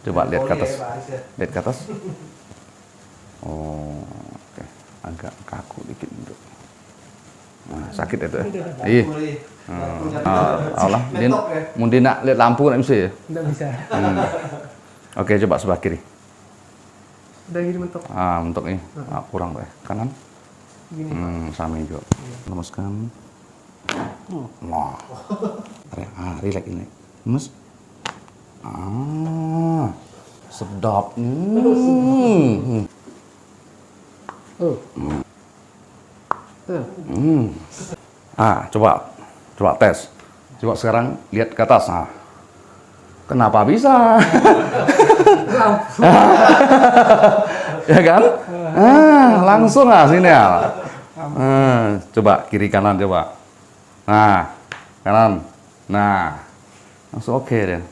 Coba lihat ke atas. Lihat ke atas. Oh, oke. Agak kaku dikit untuk. Nah, sakit itu ya? Iya. Allah, dia nak lihat lampu nggak bisa ya? Nggak bisa. Oke, coba sebelah kiri. Udah gini mentok. Mentok ini. Kurang ya. Kanan. Gini. Sama juga. Lemaskan. Nah. Relax ini. Lemes. Sedap. Coba tes. Coba sekarang lihat ke atas. Kenapa bisa? Ya kan? Langsung sini ya. Coba kiri kanan coba. Nah, kanan. Nah, langsung oke deh.